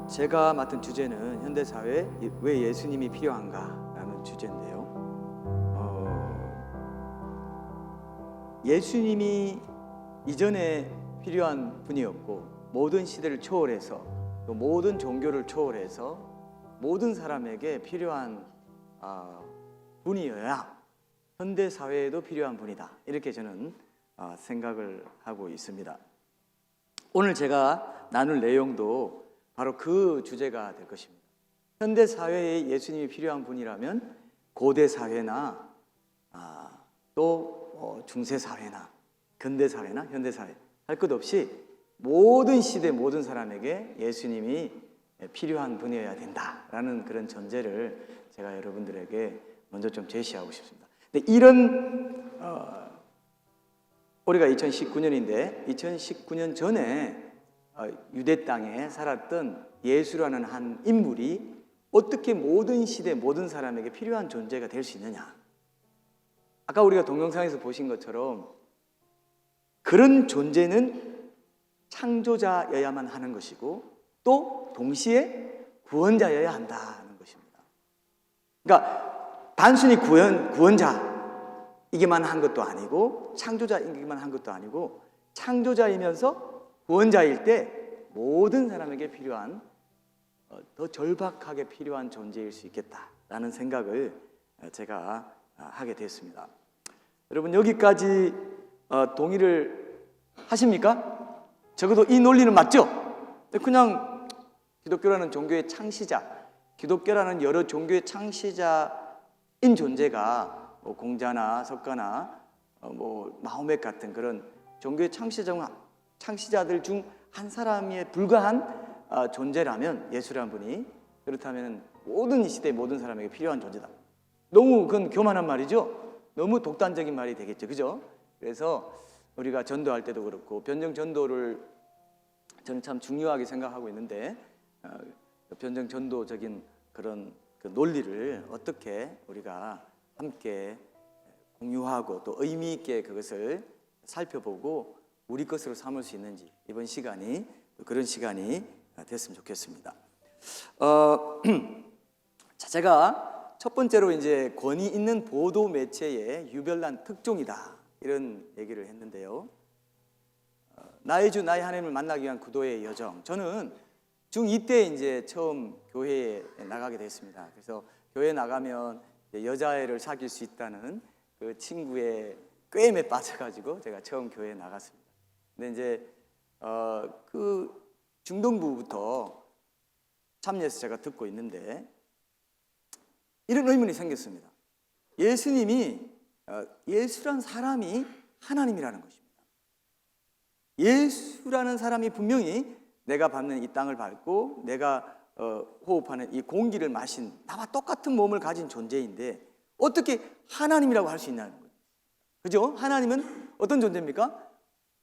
제가 맡은 주제는 현대사회에 왜 예수님이 필요한가라는 주제인데요. 예수님이 이전에 필요한 분이었고, 모든 시대를 초월해서 또 모든 종교를 초월해서 모든 사람에게 필요한 분이어야 현대사회에도 필요한 분이다, 이렇게 저는 생각을 하고 있습니다. 오늘 제가 나눌 내용도 바로 그 주제가 될 것입니다. 현대사회에 예수님이 필요한 분이라면 고대사회나 또 중세사회나 근대사회나 현대사회 할 것 없이 모든 시대 모든 사람에게 예수님이 필요한 분이어야 된다라는 그런 전제를 제가 여러분들에게 먼저 좀 제시하고 싶습니다. 근데 이런 올해가 2019년인데 2019년 전에 유대 땅에 살았던 예수라는 한 인물이 어떻게 모든 시대 모든 사람에게 필요한 존재가 될 수 있느냐. 아까 우리가 동영상에서 보신 것처럼 그런 존재는 창조자여야만 하는 것이고 또 동시에 구원자여야 한다는 것입니다. 그러니까 단순히 구원자이기만 한 것도 아니고 창조자이기만 한 것도 아니고 창조자이면서 구원자일 때 모든 사람에게 필요한 더 절박하게 필요한 존재일 수 있겠다라는 생각을 제가 하게 됐습니다. 여러분 여기까지 동의를 하십니까? 적어도 이 논리는 맞죠? 그냥 기독교라는 종교의 창시자, 기독교라는 여러 종교의 창시자인 존재가 공자나 석가나 마호멧 같은 그런 종교의 창시자들 중 한 사람에 불과한 존재라면 예수라는 분이, 그렇다면 모든 이 시대 모든 사람에게 필요한 존재다. 너무 그건 교만한 말이죠. 너무 독단적인 말이 되겠죠, 그죠? 그래서 우리가 전도할 때도 그렇고 변정 전도를 저는 참 중요하게 생각하고 있는데 변정 전도적인 그런 그 논리를 어떻게 우리가 함께 공유하고 또 의미 있게 그것을 살펴보고 우리 것으로 삼을 수 있는지 이번 시간이 그런 시간이 됐으면 좋겠습니다. 자, 제가 첫 번째로 이제 권위 있는 보도 매체의 유별난 특종이다 이런 얘기를 했는데요. 나의 주 나의 하나님을 만나기 위한 구도의 여정. 저는 중2 때 이제 처음 교회에 나가게 됐습니다. 그래서 교회 나가면 여자애를 사귈 수 있다는 그 친구의 꾀임에 빠져가지고 제가 처음 교회에 나갔습니다. 근데 이제 그 중등부부터 참여해서 제가 듣고 있는데 이런 의문이 생겼습니다. 예수란 사람이 하나님이라는 것입니다. 예수라는 사람이 분명히 내가 밟는 이 땅을 밟고 내가 호흡하는 이 공기를 마신 나와 똑같은 몸을 가진 존재인데 어떻게 하나님이라고 할 수 있냐는 거예요. 그죠? 하나님은 어떤 존재입니까?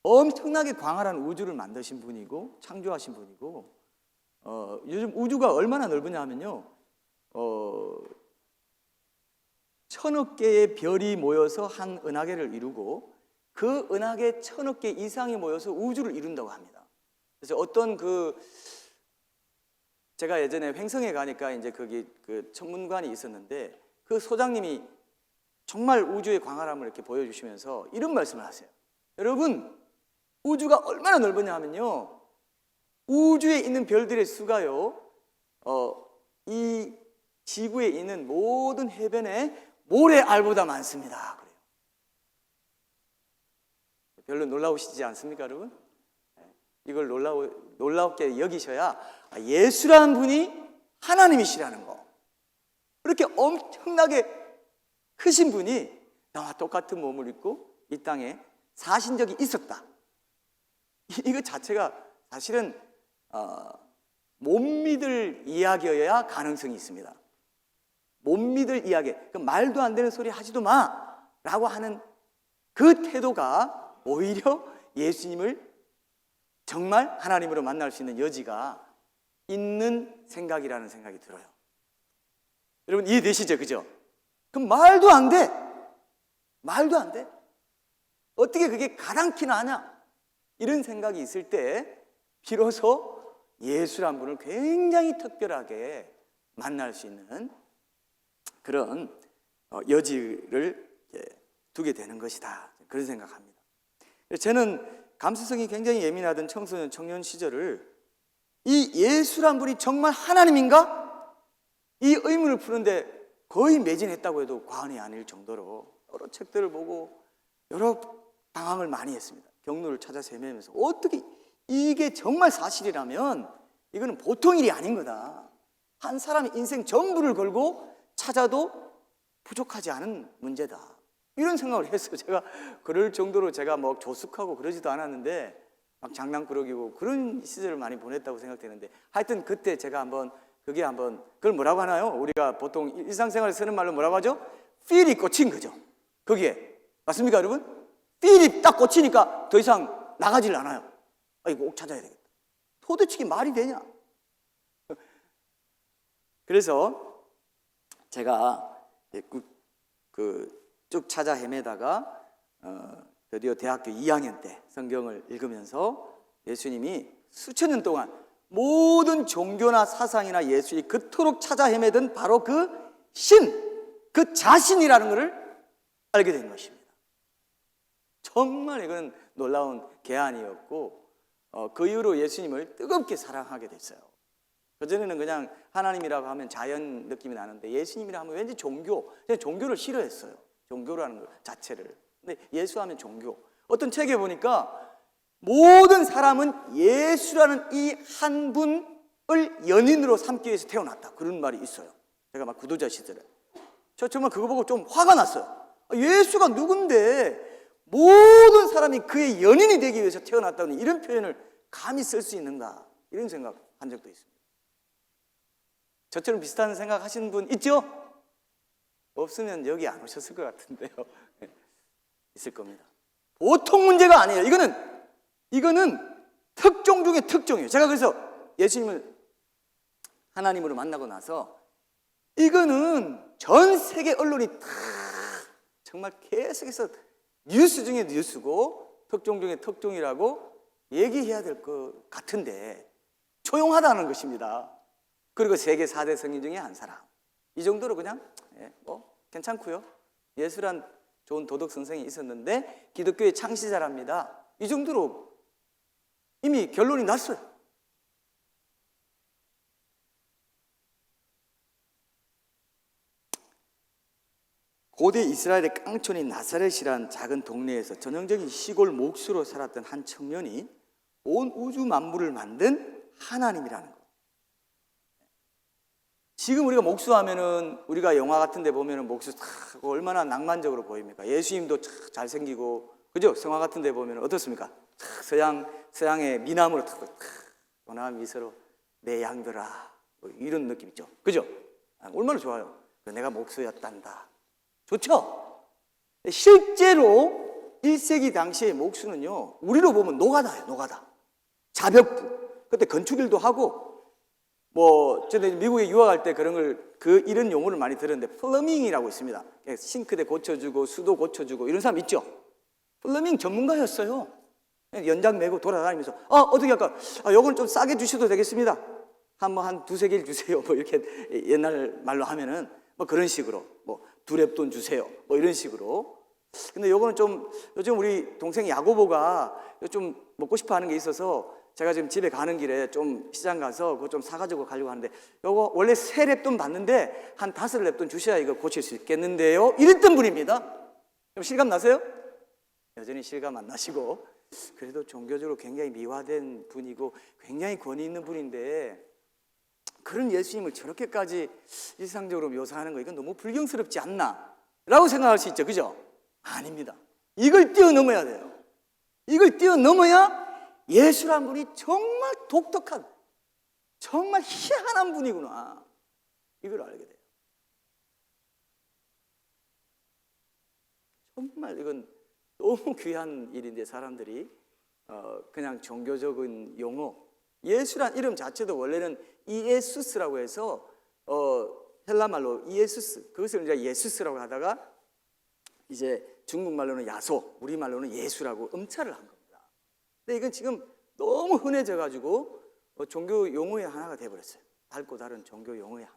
엄청나게 광활한 우주를 만드신 분이고 창조하신 분이고 요즘 우주가 얼마나 넓으냐 하면요 1000억 개의 별이 모여서 한 은하계를 이루고 그 은하계 1000억 개 이상이 모여서 우주를 이룬다고 합니다. 그래서 어떤 제가 예전에 횡성에 가니까 이제 거기 그 천문관이 있었는데 그 소장님이 정말 우주의 광활함을 이렇게 보여주시면서 이런 말씀을 하세요. 여러분 우주가 얼마나 넓으냐 하면요 우주에 있는 별들의 수가요 이 지구에 있는 모든 해변의 모래알보다 많습니다. 그래요. 별로 놀라우시지 않습니까, 여러분? 이걸 놀랍게 여기셔야 예수라는 분이 하나님이시라는 거. 그렇게 엄청나게 크신 분이 나와 똑같은 몸을 입고 이 땅에 사신 적이 있었다. 이거 자체가 사실은 못 믿을 이야기여야 가능성이 있습니다. 못 믿을 이야기, 말도 안 되는 소리 하지도 마라고 하는 그 태도가 오히려 예수님을 정말 하나님으로 만날 수 있는 여지가 있는 생각이라는 생각이 들어요. 여러분 이해되시죠? 그죠? 그럼 말도 안 돼. 어떻게 그게 가당키나 하냐? 이런 생각이 있을 때 비로소 예수란 분을 굉장히 특별하게 만날 수 있는 그런 여지를 두게 되는 것이다. 그런 생각합니다. 저는 감수성이 굉장히 예민하던 청소년, 청년 시절을 이 예수란 분이 정말 하나님인가? 이 의문을 푸는데 거의 매진했다고 해도 과언이 아닐 정도로 여러 책들을 보고 여러 방황을 많이 했습니다. 경로를 찾아서 헤매면서 어떻게 이게 정말 사실이라면 이거는 보통 일이 아닌 거다. 한 사람의 인생 전부를 걸고 찾아도 부족하지 않은 문제다. 이런 생각을 했어요. 제가 그럴 정도로 제가 뭐 조숙하고 그러지도 않았는데 막 장난꾸러기고 그런 시절을 많이 보냈다고 생각되는데 하여튼 그때 제가 그걸 뭐라고 하나요? 우리가 보통 일상생활에 쓰는 말로 뭐라고 하죠? 필이 꽂힌 거죠. 거기에. 맞습니까, 여러분? 필이 딱 꽂히니까 더 이상 나가질 않아요. 이거 꼭 찾아야 되겠다. 도대체 이게 말이 되냐? 그래서 제가 쭉 찾아 헤매다가 드디어 대학교 2학년 때 성경을 읽으면서 예수님이 수천 년 동안 모든 종교나 사상이나 예술이 그토록 찾아 헤매던 바로 그 자신이라는 것을 알게 된 것입니다. 정말 이건 놀라운 계안이었고 그 이후로 예수님을 뜨겁게 사랑하게 됐어요. 그전에는 그냥 하나님이라고 하면 자연 느낌이 나는데 예수님이라 하면 왠지 종교를 싫어했어요. 종교라는 것 자체를. 근데 예수 하면 종교. 어떤 책에 보니까 모든 사람은 예수라는 이 한 분을 연인으로 삼기 위해서 태어났다. 그런 말이 있어요. 제가 막 구도자 시절에. 저 정말 그거 보고 좀 화가 났어요. 예수가 누군데 모든 사람이 그의 연인이 되기 위해서 태어났다는 이런 표현을 감히 쓸 수 있는가. 이런 생각한 적도 있습니다. 저처럼 비슷한 생각 하시는 분 있죠? 없으면 여기 안 오셨을 것 같은데요. 있을 겁니다. 보통 문제가 아니에요. 이거는 특종 중에 특종이에요. 제가 그래서 예수님을 하나님으로 만나고 나서 이거는 전 세계 언론이 다 정말 계속해서 뉴스 중에 뉴스고 특종 중에 특종이라고 얘기해야 될 것 같은데 조용하다는 것입니다. 그리고 세계 4대 성인 중에 한 사람. 이 정도로 그냥 괜찮고요. 예수란 좋은 도덕 선생이 있었는데 기독교의 창시자랍니다. 이 정도로 이미 결론이 났어요. 고대 이스라엘의 깡촌인 나사렛이란 작은 동네에서 전형적인 시골 목수로 살았던 한 청년이 온 우주 만물을 만든 하나님이라는 것. 지금 우리가 목수하면은 우리가 영화 같은 데 보면은 목수 탁 얼마나 낭만적으로 보입니까? 예수님도 탁 잘생기고 그죠? 성화 같은 데 보면은 어떻습니까? 탁 서양의 미남으로 탁 원화한 미소로 내 양들아 뭐 이런 느낌 있죠? 그죠? 얼마나 좋아요. 내가 목수였단다. 좋죠? 실제로 1세기 당시의 목수는요 우리로 보면 노가다예요. 노가다. 자벽부. 그때 건축일도 하고 저는 미국에 유학할 때 이런 용어를 많이 들었는데 플러밍이라고 있습니다. 싱크대 고쳐주고 수도 고쳐주고 이런 사람 있죠? 플러밍 전문가였어요. 연장 메고 돌아다니면서 어떻게 할까? 요건 좀 싸게 주셔도 되겠습니다. 한 두세 개를 주세요. 이렇게 옛날 말로 하면은 그런 식으로 두 랩돈 주세요. 이런 식으로. 근데 요거는 좀 요즘 우리 동생 야고보가 좀 먹고 싶어 하는 게 있어서 제가 지금 집에 가는 길에 좀 시장 가서 그거 좀 사가지고 가려고 하는데 요거 원래 3랩돈 받는데 한 5랩돈 주셔야 이거 고칠 수 있겠는데요? 이랬던 분입니다. 좀 실감 나세요? 여전히 실감 안 나시고 그래도 종교적으로 굉장히 미화된 분이고 굉장히 권위 있는 분인데 그런 예수님을 저렇게까지 일상적으로 묘사하는 거 이건 너무 불경스럽지 않나? 라고 생각할 수 있죠. 그죠? 아닙니다. 이걸 뛰어넘어야 돼요. 이걸 뛰어넘어야 예수란 분이 정말 독특한 정말 희한한 분이구나 이걸 알게 돼요. 정말 이건 너무 귀한 일인데 사람들이 그냥 종교적인 용어 예수란 이름 자체도 원래는 이에수스라고 해서 헬라말로 이에수스 그것을 이제 예수스라고 하다가 이제 중국말로는 야소 우리말로는 예수라고 음차를 한 겁니다. 근데 이건 지금 너무 흔해져 가지고 종교 용어의 하나가 되어버렸어요. 밝고 다른 종교 용어의 하나.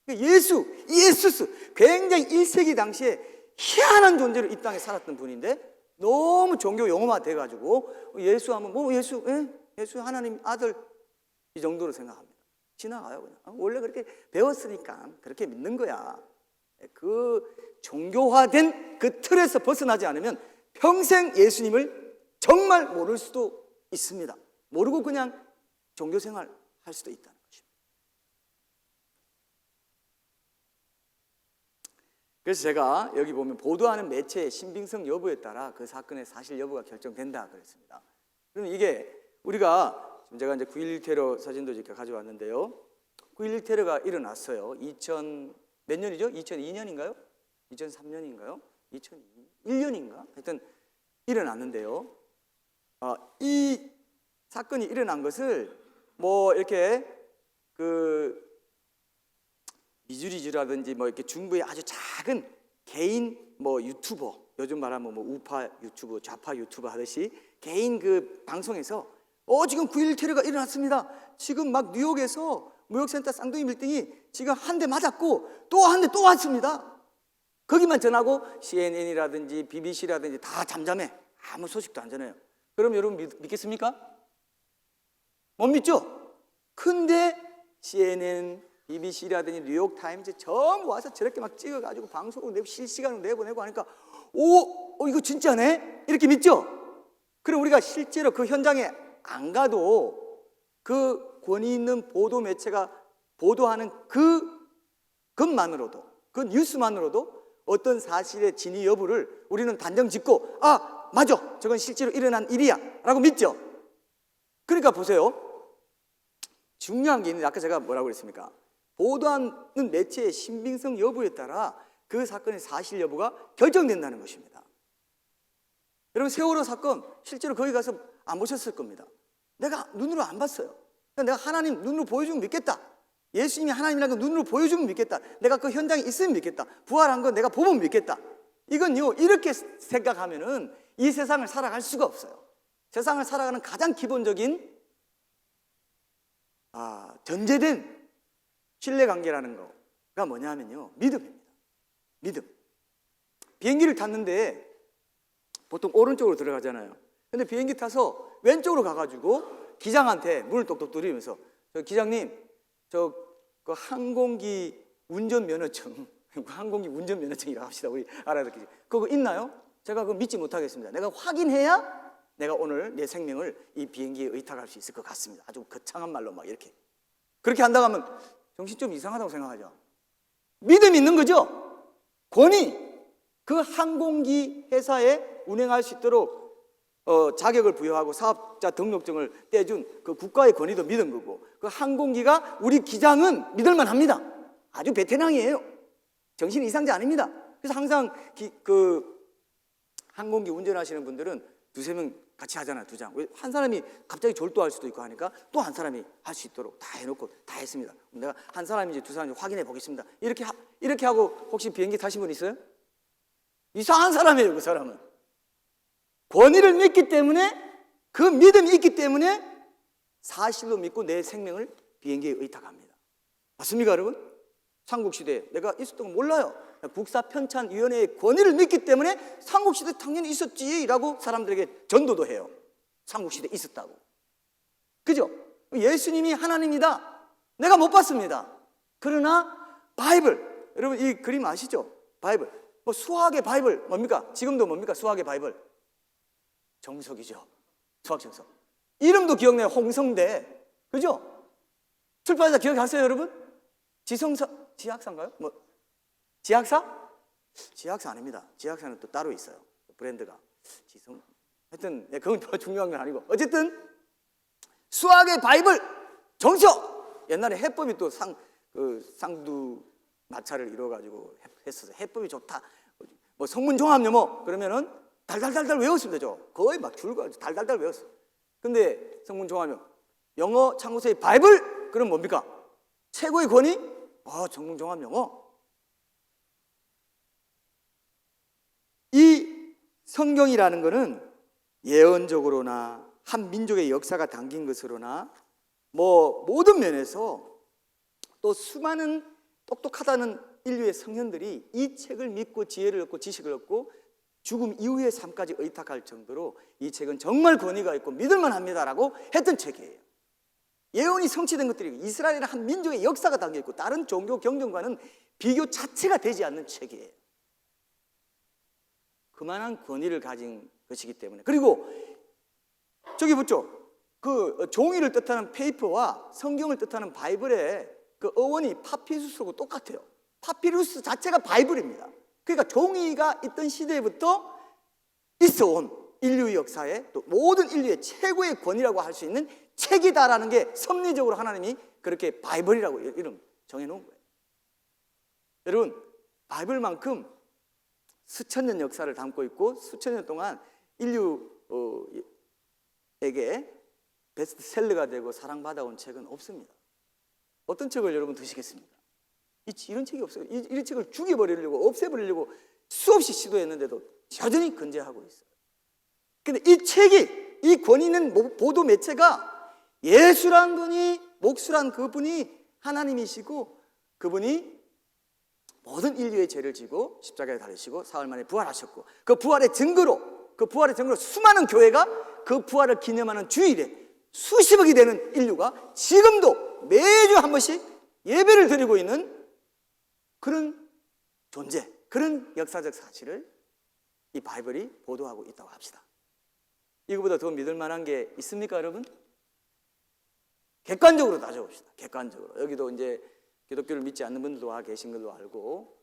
예수스 굉장히 1세기 당시에 희한한 존재로 이 땅에 살았던 분인데 너무 종교 용어화 돼가지고 예수 하면 예수, 예수 하나님 아들 이 정도로 생각합니다. 지나가요 그냥. 원래 그렇게 배웠으니까 그렇게 믿는 거야. 그 종교화된 그 틀에서 벗어나지 않으면 평생 예수님을 정말 모를 수도 있습니다. 모르고 그냥 종교생활 할 수도 있다는 것입니다. 그래서 제가 여기 보면 보도하는 매체의 신빙성 여부에 따라 그 사건의 사실 여부가 결정된다 그랬습니다. 그럼 이게 우리가 지금 제가 이제 9.11 테러 사진도 이렇게 가져왔는데요. 9.11 테러가 일어났어요. 몇 년이죠? 2002년인가요? 2003년인가요? 2001년인가? 하여튼 일어났는데요. 이 사건이 일어난 것을 이렇게 미주리주라든지 이렇게 중부의 아주 작은 개인 유튜버, 요즘 말하면 우파 유튜버, 좌파 유튜버 하듯이 개인 그 방송에서 지금 9.11 테러가 일어났습니다. 지금 막 뉴욕에서 무역센터 쌍둥이 빌딩이 지금 한 대 맞았고 또 한 대 또 왔습니다. 거기만 전하고 CNN이라든지 BBC라든지 다 잠잠해. 아무 소식도 안 전해요. 그럼 여러분 믿겠습니까? 못 믿죠? 근데 CNN, BBC라든지 뉴욕타임즈 전부 와서 저렇게 막 찍어가지고 방송으로 내고 실시간으로 내보내고 하니까 이거 진짜네? 이렇게 믿죠? 그럼 우리가 실제로 그 현장에 안 가도 그 권위 있는 보도 매체가 보도하는 그것만으로도, 그 뉴스만으로도 어떤 사실의 진위 여부를 우리는 단정 짓고 맞아, 저건 실제로 일어난 일이야 라고 믿죠. 그러니까 보세요, 중요한 게 있는데 아까 제가 뭐라고 그랬습니까? 보도하는 매체의 신빙성 여부에 따라 그 사건의 사실 여부가 결정된다는 것입니다. 여러분, 세월호 사건 실제로 거기 가서 안 보셨을 겁니다. 내가 눈으로 안 봤어요. 내가 하나님 눈으로 보여주면 믿겠다. 예수님이 하나님이라는 걸 눈으로 보여주면 믿겠다. 내가 그 현장에 있으면 믿겠다. 부활한 거 내가 보면 믿겠다. 이건요, 이렇게 생각하면은 이 세상을 살아갈 수가 없어요. 세상을 살아가는 가장 기본적인 전제된 신뢰관계라는 거가 뭐냐면요, 믿음입니다. 믿음. 비행기를 탔는데 보통 오른쪽으로 들어가잖아요. 근데 비행기 타서 왼쪽으로 가가지고 기장한테 문을 똑똑 두드리면서 기장님, 그 항공기 운전면허증 항공기 운전면허증이라고 합시다. 우리 알아듣기. 그거 있나요? 제가 그거 믿지 못하겠습니다. 내가 확인해야 내가 오늘 내 생명을 이 비행기에 의탁할 수 있을 것 같습니다. 아주 거창한 말로 막 이렇게. 그렇게 한다고 하면 정신 좀 이상하다고 생각하죠. 믿음이 있는 거죠. 권위, 그 항공기 회사에 운행할 수 있도록 자격을 부여하고 사업자 등록증을 떼준 그 국가의 권위도 믿은 거고, 그 항공기가 우리 기장은 믿을만 합니다. 아주 베테랑이에요. 정신 이상자 아닙니다. 그래서 항상 그 항공기 운전하시는 분들은 두세 명 같이 하잖아요. 두 장. 왜? 한 사람이 갑자기 졸도할 수도 있고 하니까 또 한 사람이 할 수 있도록 다 해놓고 다 했습니다. 내가 한 사람인지 두 사람인지 확인해 보겠습니다. 이렇게 하고 혹시 비행기 타신 분 있어요? 이상한 사람이에요. 그 사람은 권위를 믿기 때문에, 그 믿음이 있기 때문에 사실로 믿고 내 생명을 비행기에 의탁합니다. 맞습니까, 여러분? 삼국시대에 내가 있었던 건 몰라요. 국사편찬위원회의 권위를 믿기 때문에 삼국시대 당연히 있었지라고 사람들에게 전도도 해요. 삼국시대에 있었다고. 그죠? 예수님이 하나님이다. 내가 못 봤습니다. 그러나 바이블, 여러분 이 그림 아시죠? 바이블. 수학의 바이블 뭡니까? 지금도 뭡니까? 수학의 바이블. 정석이죠. 수학 정석. 이름도 기억나요. 홍성대. 그죠? 출판사 기억하세요, 여러분? 지학사인가요? 지학사? 지학사 아닙니다. 지학사는 또 따로 있어요. 브랜드가. 하여튼 그건 더 중요한 건 아니고, 어쨌든 수학의 바이블 정석. 옛날에 해법이 또 쌍두 마차를 이뤄가지고 했어서 해법이 좋다. 성문종합 그러면은 달달달달 외웠으면 되죠. 거의 막 줄거 달달달 외웠어요. 근데 성문종합 영어 참고서의 바이블, 그럼 뭡니까? 최고의 권위? 성문종합 영어. 이 성경이라는 것은 예언적으로나 한 민족의 역사가 담긴 것으로나 모든 면에서 또 수많은 똑똑하다는 인류의 성현들이 이 책을 믿고 지혜를 얻고 지식을 얻고 죽음 이후의 삶까지 의탁할 정도로 이 책은 정말 권위가 있고 믿을만합니다라고 했던 책이에요. 예언이 성취된 것들이 이스라엘의 한 민족의 역사가 담겨있고 다른 종교 경전과는 비교 자체가 되지 않는 책이에요. 그만한 권위를 가진 것이기 때문에. 그리고 저기 보죠. 그 종이를 뜻하는 페이퍼와 성경을 뜻하는 바이블의 그 어원이 파피루스하고 똑같아요. 파피루스 자체가 바이블입니다. 그러니까 종이가 있던 시대부터 있어온 인류의 역사에 또 모든 인류의 최고의 권위라고 할 수 있는 책이다라는 게 섭리적으로 하나님이 그렇게 바이블이라고 이름 정해놓은 거예요. 여러분, 바이블만큼 수천 년 역사를 담고 있고 수천 년 동안 인류에게 베스트셀러가 되고 사랑받아온 책은 없습니다. 어떤 책을 여러분 드시겠습니까? 이런 책이 없어요. 이런 책을 죽여버리려고 없애버리려고 수없이 시도했는데도 여전히 건재하고 있어요. 근데 이 책이, 이 권위 있는 보도 매체가 예수란 분이, 목수란 그분이 하나님이시고 그분이 모든 인류의 죄를 지고 십자가에 달리시고 사흘 만에 부활하셨고 그 부활의 증거로 수많은 교회가 그 부활을 기념하는 주일에 수십억이 되는 인류가 지금도 매주 한 번씩 예배를 드리고 있는 그런 존재, 그런 역사적 사실을 이 바이블이 보도하고 있다고 합시다. 이거보다 더 믿을 만한 게 있습니까, 여러분? 객관적으로 따져봅시다. 객관적으로. 여기도 이제 기독교를 믿지 않는 분들도 계신 걸로 알고,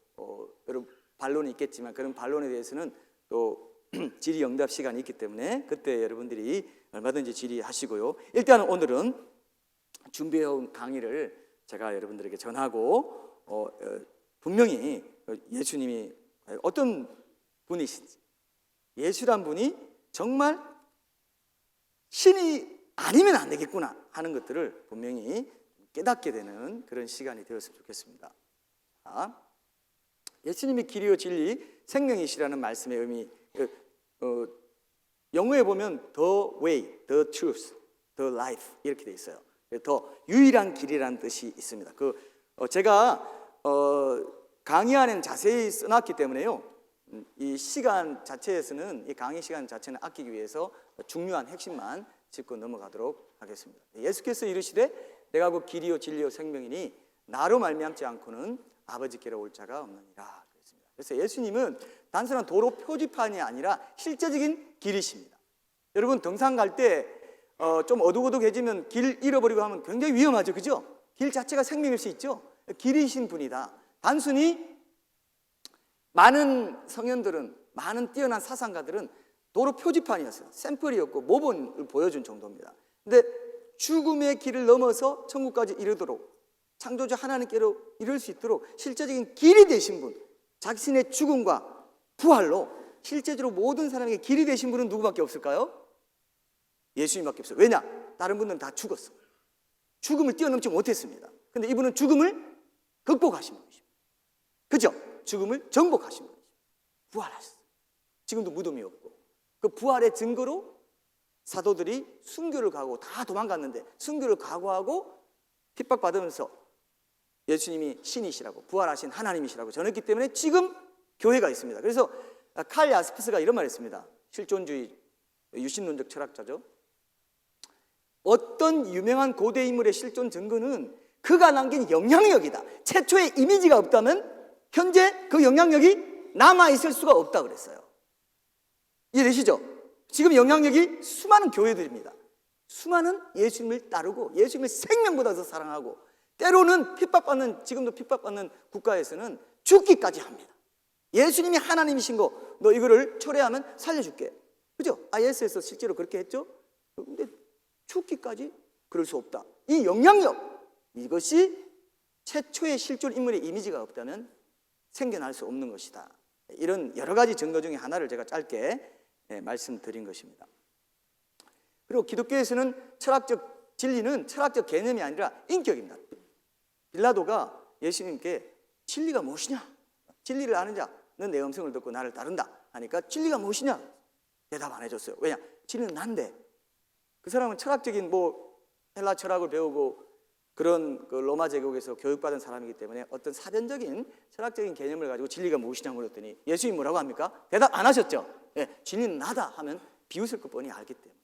여러분 반론이 있겠지만 그런 반론에 대해서는 또 질의응답 시간이 있기 때문에 그때 여러분들이 얼마든지 질의하시고요. 일단 오늘은 준비해온 강의를 제가 여러분들에게 전하고 분명히 예수님이 어떤 분이신지, 예수란 분이 정말 신이 아니면 안 되겠구나 하는 것들을 분명히 깨닫게 되는 그런 시간이 되었으면 좋겠습니다. 예수님이 길이요 진리 생명이시라는 말씀의 의미, 영어에 보면 the way, the truth, the life 이렇게 돼 있어요. 더 유일한 길이라는 뜻이 있습니다. 제가 강의 안에는 자세히 써놨기 때문에요. 이 시간 자체에서는, 이 강의 시간 자체는 아끼기 위해서 중요한 핵심만 짚고 넘어가도록 하겠습니다. 예수께서 이르시되 내가 그 길이요 진리요 생명이니 나로 말미암지 않고는 아버지께로 올 자가 없느니라 그랬습니다. 그래서 예수님은 단순한 도로 표지판이 아니라 실제적인 길이십니다. 여러분 등산 갈 때 좀 어둑어둑해지면 길 잃어버리고 하면 굉장히 위험하죠, 그죠? 길 자체가 생명일 수 있죠. 길이신 분이다. 단순히 많은 성현들은, 많은 뛰어난 사상가들은 도로 표지판이었어요. 샘플이었고 모본을 보여준 정도입니다. 근데 죽음의 길을 넘어서 천국까지 이르도록, 창조주 하나님께로 이룰 수 있도록 실제적인 길이 되신 분, 자신의 죽음과 부활로 실제적으로 모든 사람에게 길이 되신 분은 누구밖에 없을까요? 예수님밖에 없어요. 왜냐? 다른 분들은 다 죽었어요. 죽음을 뛰어넘지 못했습니다. 근데 이분은 죽음을 극복하신 분이십니다. 그죠? 죽음을 정복하신 분이십니다. 부활하셨어요. 지금도 무덤이 없고 그 부활의 증거로 사도들이 순교를 각오하고 다 도망갔는데 순교를 각오하고 핍박받으면서 예수님이 신이시라고, 부활하신 하나님이시라고 전했기 때문에 지금 교회가 있습니다. 그래서 칼 야스프스가 이런 말을 했습니다. 실존주의 유신론적 철학자죠. 어떤 유명한 고대 인물의 실존 증거는 그가 남긴 영향력이다. 최초의 이미지가 없다면 현재 그 영향력이 남아있을 수가 없다 그랬어요. 이해되시죠? 지금 영향력이 수많은 교회들입니다. 수많은 예수님을 따르고 예수님을 생명보다 더 사랑하고 때로는 핍박받는, 지금도 핍박받는 국가에서는 죽기까지 합니다. 예수님이 하나님이신 거 너 이거를 초래하면 살려줄게. 그죠? IS에서 실제로 그렇게 했죠? 근데 죽기까지 그럴 수 없다. 이 영향력, 이것이 최초의 실존 인물의 이미지가 없다면 생겨날 수 없는 것이다. 이런 여러 가지 증거 중에 하나를 제가 짧게 말씀드린 것입니다. 그리고 기독교에서는 철학적 진리는 철학적 개념이 아니라 인격입니다. 빌라도가 예수님께 진리가 무엇이냐? 진리를 아는 자는 내 음성을 듣고 나를 따른다 하니까 진리가 무엇이냐? 대답 안 해줬어요. 왜냐? 진리는 난데. 그 사람은 철학적인 헬라 철학을 배우고 그런 그 로마 제국에서 교육받은 사람이기 때문에 어떤 사변적인 철학적인 개념을 가지고 진리가 무엇이냐고 물었더니 예수님이 뭐라고 합니까? 대답 안 하셨죠? 예, 진리는 나다 하면 비웃을 것 뻔히 알기 때문에.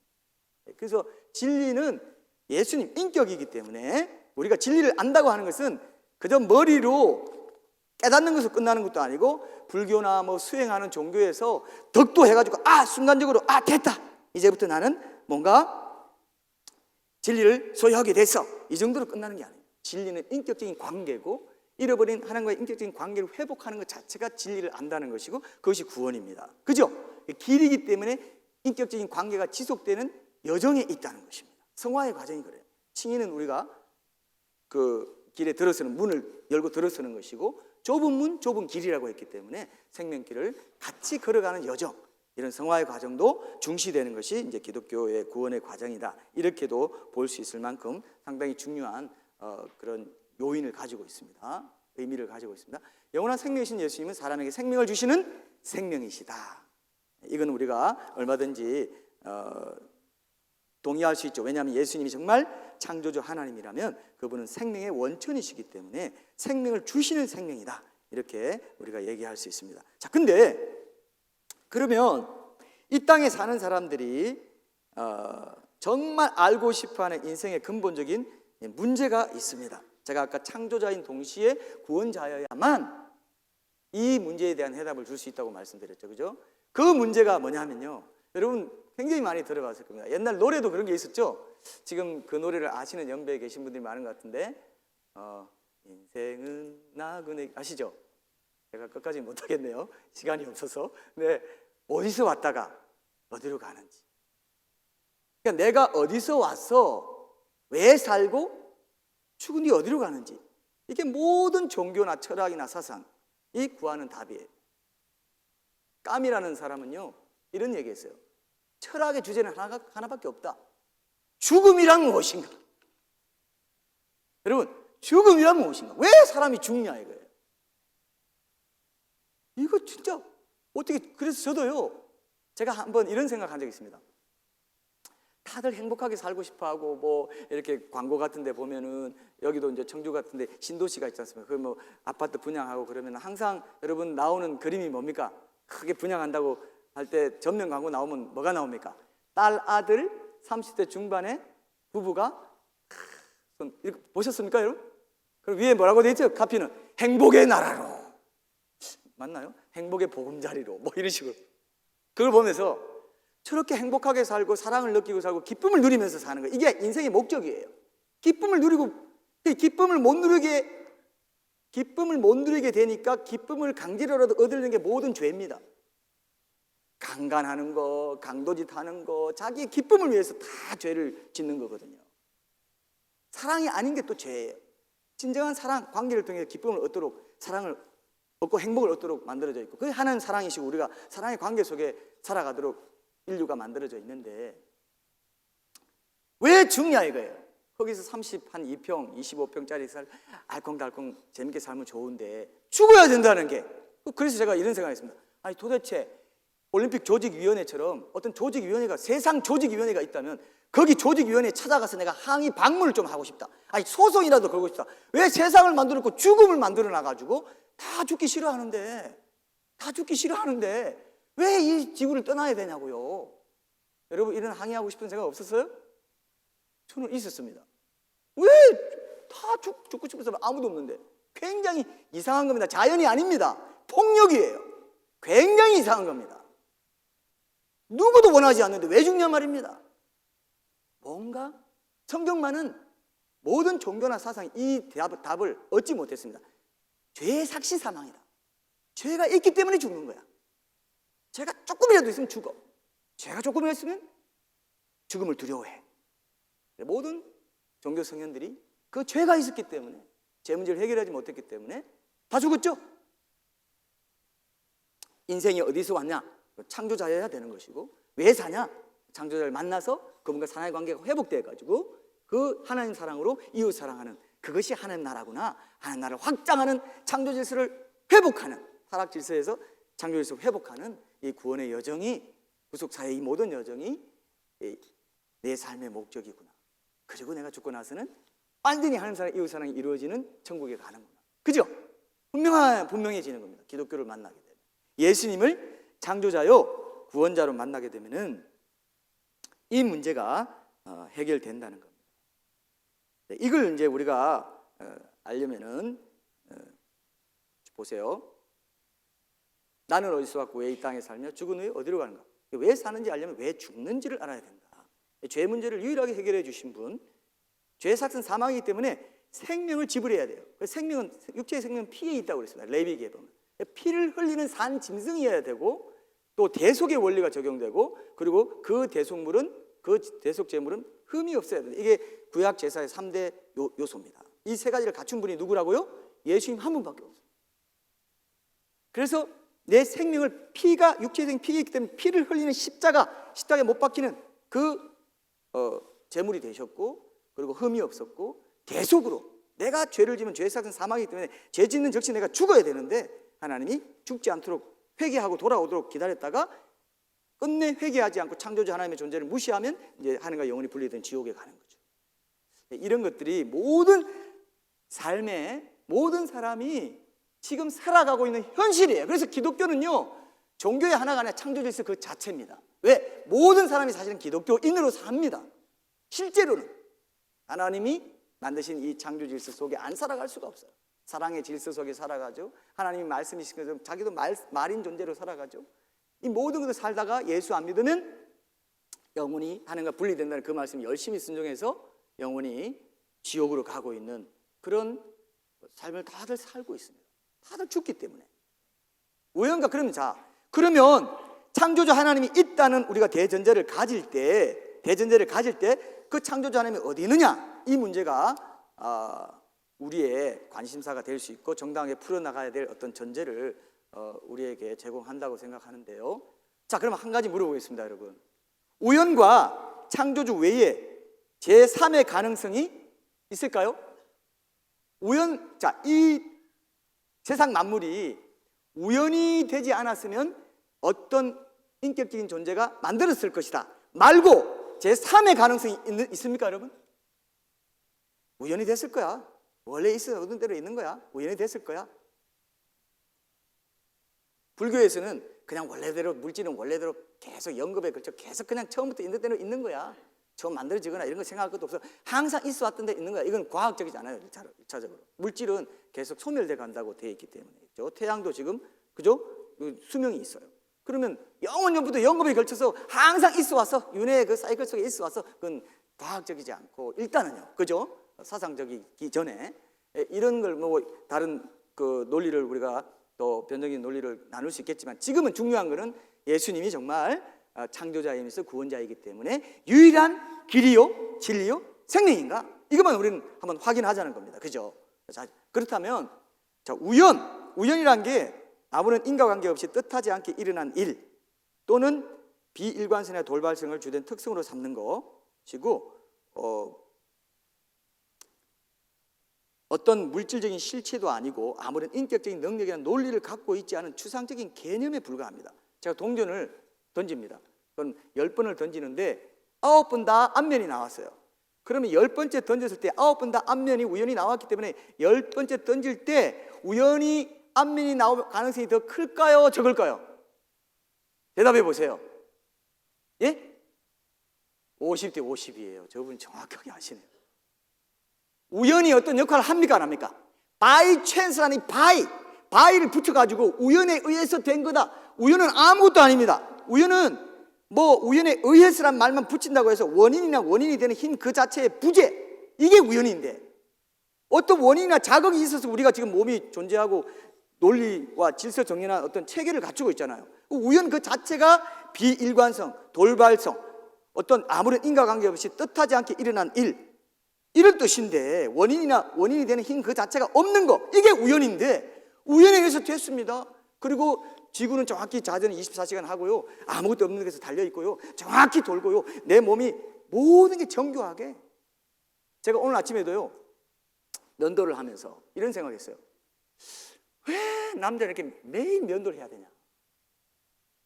그래서 진리는 예수님 인격이기 때문에 우리가 진리를 안다고 하는 것은 그저 머리로 깨닫는 것으로 끝나는 것도 아니고 불교나 뭐 수행하는 종교에서 덕도 해가지고 순간적으로 됐다, 이제부터 나는 뭔가 진리를 소유하게 됐어, 이 정도로 끝나는 게 아니에요. 진리는 인격적인 관계고 잃어버린 하나님과의 인격적인 관계를 회복하는 것 자체가 진리를 안다는 것이고 그것이 구원입니다. 그죠? 길이기 때문에 인격적인 관계가 지속되는 여정에 있다는 것입니다. 성화의 과정이 그래요. 칭의는 우리가 그 길에 들어서는 문을 열고 들어서는 것이고 좁은 문, 좁은 길이라고 했기 때문에 생명길을 같이 걸어가는 여정, 이런 성화의 과정도 중시되는 것이 이제 기독교의 구원의 과정이다, 이렇게도 볼 수 있을 만큼 상당히 중요한 그런 요인을 가지고 있습니다. 의미를 가지고 있습니다. 영원한 생명이신 예수님은 사람에게 생명을 주시는 생명이시다. 이건 우리가 얼마든지 동의할 수 있죠. 왜냐하면 예수님이 정말 창조주 하나님이라면 그분은 생명의 원천이시기 때문에 생명을 주시는 생명이다, 이렇게 우리가 얘기할 수 있습니다. 자, 근데 그러면 이 땅에 사는 사람들이 정말 알고 싶어하는 인생의 근본적인 문제가 있습니다. 제가 아까 창조자인 동시에 구원자여야만 이 문제에 대한 해답을 줄 수 있다고 말씀드렸죠. 그죠? 그 문제가 뭐냐면요, 여러분 굉장히 많이 들어봤을 겁니다. 옛날 노래도 그런 게 있었죠. 지금 그 노래를 아시는 연배에 계신 분들이 많은 것 같은데 인생은 나그네, 아시죠? 제가 끝까지 못하겠네요, 시간이 없어서. 네, 어디서 왔다가 어디로 가는지, 그러니까 내가 어디서 왔어, 왜 살고 죽은 뒤 어디로 가는지, 이게 모든 종교나 철학이나 사상이 구하는 답이에요. 까미라는 사람은요 이런 얘기했어요. 철학의 주제는 하나밖에 없다. 죽음이란 무엇인가? 여러분, 죽음이란 무엇인가? 왜 사람이 죽냐 이거예요. 이거 진짜 어떻게, 그래서 저도요, 제가 한번 이런 생각한 적이 있습니다. 다들 행복하게 살고 싶어하고 뭐 이렇게 광고 같은 데 보면은, 여기도 이제 청주 같은 데 신도시가 있지 않습니까? 그 뭐 아파트 분양하고 그러면 항상 여러분 나오는 그림이 뭡니까? 크게 분양한다고 할 때 전면 광고 나오면 뭐가 나옵니까? 딸, 아들, 30대 중반의 부부가, 이거 보셨습니까 여러분? 그리고 위에 뭐라고 돼 있죠? 카피는 행복의 나라로, 맞나요? 행복의 보금자리로, 뭐 이런 식으로. 그걸 보면서 저렇게 행복하게 살고 사랑을 느끼고 살고 기쁨을 누리면서 사는 거, 이게 인생의 목적이에요. 기쁨을 누리고, 기쁨을 못 누리게 되니까 기쁨을 강제로라도 얻으려는 게 모든 죄입니다. 강간하는 거, 강도짓 하는 거, 자기의 기쁨을 위해서 다 죄를 짓는 거거든요. 사랑이 아닌 게 또 죄예요. 진정한 사랑, 관계를 통해 기쁨을 얻도록, 사랑을 얻고 행복을 얻도록 만들어져 있고, 그게 하나님 사랑이시고 우리가 사랑의 관계 속에 살아가도록 인류가 만들어져 있는데 왜 죽냐 이거예요. 거기서 2평, 25평짜리 알콩달콩 재밌게 살면 좋은데 죽어야 된다는 게, 그래서 제가 이런 생각했습니다. 아니 도대체 올림픽 조직위원회처럼 어떤 조직위원회가, 세상 조직위원회가 있다면 거기 조직위원회에 찾아가서 내가 항의 방문을 좀 하고 싶다. 아니 소송이라도 걸고 싶다. 왜 세상을 만들었고 죽음을 만들어 놔가지고 다 죽기 싫어하는데 왜 이 지구를 떠나야 되냐고요. 여러분, 이런 항의하고 싶은 생각 없었어요? 저는 있었습니다. 왜 다 죽고 싶은 사람 아무도 없는데. 굉장히 이상한 겁니다. 자연이 아닙니다. 폭력이에요. 굉장히 이상한 겁니다. 누구도 원하지 않는데 왜 죽냐 말입니다. 뭔가 성경만은 모든 종교나 사상이 이 답을 얻지 못했습니다. 죄의 삭시 사망이다. 죄가 있기 때문에 죽는 거야. 죄가 조금이라도 있으면 죽어. 죄가 조금이라도 있으면 죽음을 두려워해. 모든 종교 성현들이 그 죄가 있었기 때문에, 죄 문제를 해결하지 못했기 때문에 다 죽었죠. 인생이 어디서 왔냐? 창조자여야 되는 것이고, 왜 사냐? 창조자를 만나서 그분과 사랑의 관계가 회복돼가지고 그 하나님 사랑으로 이웃 사랑하는, 그것이 하나님 나라구나, 하나님 나라를 확장하는 창조 질서를 회복하는, 타락 질서에서 창조 질서를 회복하는 이 구원의 여정이, 구속사의 이 모든 여정이 내 삶의 목적이구나. 그리고 내가 죽고 나서는 완전히 하나님 사랑, 이웃 사랑이 이루어지는 천국에 가는 겁니다. 그죠? 분명해지는 겁니다. 기독교를 만나게 되면. 예수님을 창조자요 구원자로 만나게 되면은 이 문제가 해결된다는 겁니다. 이걸 이제 우리가 알려면은 보세요. 나는 어디서 왔고 왜 이 땅에 살며 죽은 후에 어디로 가는가? 왜 사는지 알려면 왜 죽는지를 알아야 된다. 죄 문제를 유일하게 해결해 주신 분, 죄의 삭은 사망이기 때문에 생명을 지불해야 돼요. 생명은, 육체의 생명은 피에 있다고 그랬습니다. 레위기에 보면 피를 흘리는 산 짐승이어야 되고, 또 대속의 원리가 적용되고, 그리고 그 대속 제물은 흠이 없어야 된다. 이게 구약 제사의 3대 요소입니다. 이 세 가지를 갖춘 분이 누구라고요? 예수님 한 분밖에 없어요. 그래서 내 생명을, 피가 육체의 생명 피이기 때문에 피를 흘리는 십자가에 못 박히는 그 제물이 되셨고, 그리고 흠이 없었고, 대속으로 내가 죄를 지면 죄의 삭은 사망이기 때문에 죄 짓는 즉시 내가 죽어야 되는데 하나님이 죽지 않도록 회개하고 돌아오도록 기다렸다가 끝내 회개하지 않고 창조주 하나님의 존재를 무시하면 이제 하나님과 영원히 분리된 지옥에 가는 거죠. 이런 것들이 모든 삶에 모든 사람이 지금 살아가고 있는 현실이에요. 그래서 기독교는요, 종교의 하나가 아니라 창조 질서 그 자체입니다. 왜? 모든 사람이 사실은 기독교인으로 삽니다. 실제로는 하나님이 만드신 이 창조 질서 속에 안 살아갈 수가 없어요. 사랑의 질서 속에 살아가죠. 하나님이 말씀이신 것처럼 자기도 말인 존재로 살아가죠. 이 모든 것을 살다가 예수 안 믿으면 영원히 하나님과 분리된다는 그 말씀 열심히 순종해서 영원히 지옥으로 가고 있는 그런 삶을 다들 살고 있습니다. 다들 죽기 때문에. 우연가 그러면 그러면 창조주 하나님이 있다는 우리가 대전제를 가질 때 그 창조주 하나님이 어디 있느냐? 이 문제가 우리의 관심사가 될 수 있고 정당하게 풀어나가야 될 어떤 전제를 우리에게 제공한다고 생각하는데요. 자, 그럼 한 가지 물어보겠습니다, 여러분. 우연과 창조주 외에 제3의 가능성이 있을까요? 이 세상 만물이 우연이 되지 않았으면 어떤 인격적인 존재가 만들었을 것이다 말고 제3의 가능성이 있습니까, 여러분? 우연히 됐을 거야. 원래 있었던 대로 있는 거야. 우연히 됐을 거야. 불교에서는 그냥 원래대로, 물질은 원래대로 계속 연급에 걸쳐 계속 그냥 처음부터 있는 대로 있는 거야. 처음 만들어지거나 이런 거 생각할 것도 없어. 항상 있어 왔던 데 있는 거야. 이건 과학적이지 않아요, 1차적으로. 물질은 계속 소멸돼 간다고 되어 있기 때문에. 그죠? 태양도 지금, 그죠? 수명이 있어요. 그러면 영원부터 연급에 걸쳐서 항상 있어 왔어. 윤회의 그 사이클 속에 있어 왔어. 그건 과학적이지 않고, 일단은요. 그죠? 사상적이기 전에. 이런 걸 뭐 다른 그 논리를 우리가 또 변정적인 논리를 나눌 수 있겠지만, 지금은 중요한 거는 예수님이 정말 창조자이면서 구원자이기 때문에 유일한 길이요, 진리요, 생명인가? 이것만 우리는 한번 확인하자는 겁니다. 그죠? 자, 그렇다면 우연이란 게 아무런 인과관계 없이 뜻하지 않게 일어난 일 또는 비일관성이나 돌발성을 주된 특성으로 삼는 것이고, 어떤 물질적인 실체도 아니고 아무런 인격적인 능력이나 논리를 갖고 있지 않은 추상적인 개념에 불과합니다. 제가 동전을 던집니다. 그건 10번을 던지는데 9번 다 앞면이 나왔어요. 그러면 10번째 던졌을 때 9번 다 앞면이 우연히 나왔기 때문에 10번째 던질 때 우연히 앞면이 나올 가능성이 더 클까요? 적을까요? 대답해 보세요. 예? 50대 50이에요. 저분 정확하게 아시네요. 우연히 어떤 역할을 합니까? 안 합니까? 바이 찬스라는 바이를 붙여가지고 우연에 의해서 된 거다. 우연은 아무것도 아닙니다. 우연은 우연에 의해서란 말만 붙인다고 해서 원인이 되는 힘 그 자체의 부재, 이게 우연인데, 어떤 원인이나 자극이 있어서 우리가 지금 몸이 존재하고 논리와 질서 정연한 어떤 체계를 갖추고 있잖아요. 우연 그 자체가 비일관성, 돌발성, 어떤 아무런 인과관계 없이 뜻하지 않게 일어난 이런 뜻인데, 원인이 되는 힘 그 자체가 없는 거, 이게 우연인데 우연에 의해서 됐습니다. 그리고 지구는 정확히 자전을 24시간 하고요, 아무것도 없는 데서 달려있고요, 정확히 돌고요, 내 몸이 모든 게 정교하게. 제가 오늘 아침에도요 면도를 하면서 이런 생각했어요. 왜 남자는 이렇게 매일 면도를 해야 되냐?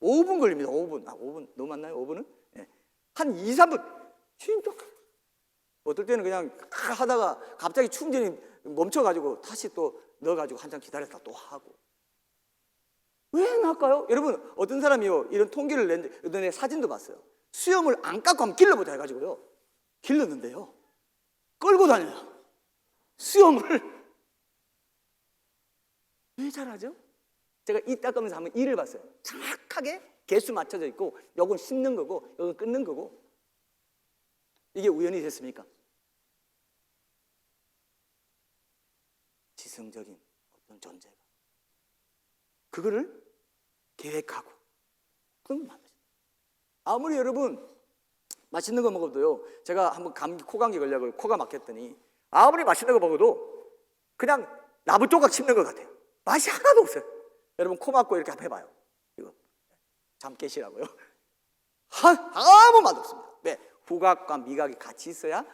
5분 걸립니다. 5분. 5분 너무 많나요? 5분은? 네. 한 2, 3분 진짜 어떨 때는 그냥 하다가 갑자기 충전이 멈춰가지고 다시 또 넣어가지고 한참 기다렸다 또 하고. 왜 나을까요? 여러분, 어떤 사람이요, 이런 통계를 낸 사진도 봤어요. 수염을 안 깎고 한번 길러보자 해가지고요, 길렀는데요, 끌고 다녀요, 수염을. 왜 잘하죠? 제가 이 닦으면서 한번 일을 봤어요. 정확하게 개수 맞춰져 있고, 요건 씹는 거고 요건 끊는 거고. 이게 우연이 됐습니까? 지성적인 어떤 존재가 그거를 계획하고 그런 거 맞아요. 아무리 여러분 맛있는 거 먹어도요, 제가 한번 코감기 걸려고 코가 막혔더니 아무리 맛있는 거 먹어도 그냥 나무 조각 씹는 것 같아요. 맛이 하나도 없어요. 여러분 코 막고 이렇게 한번 해봐요. 이거 잠 깨시라고요. 아무 맛 없습니다. 왜? 후각과 미각이 같이 있어야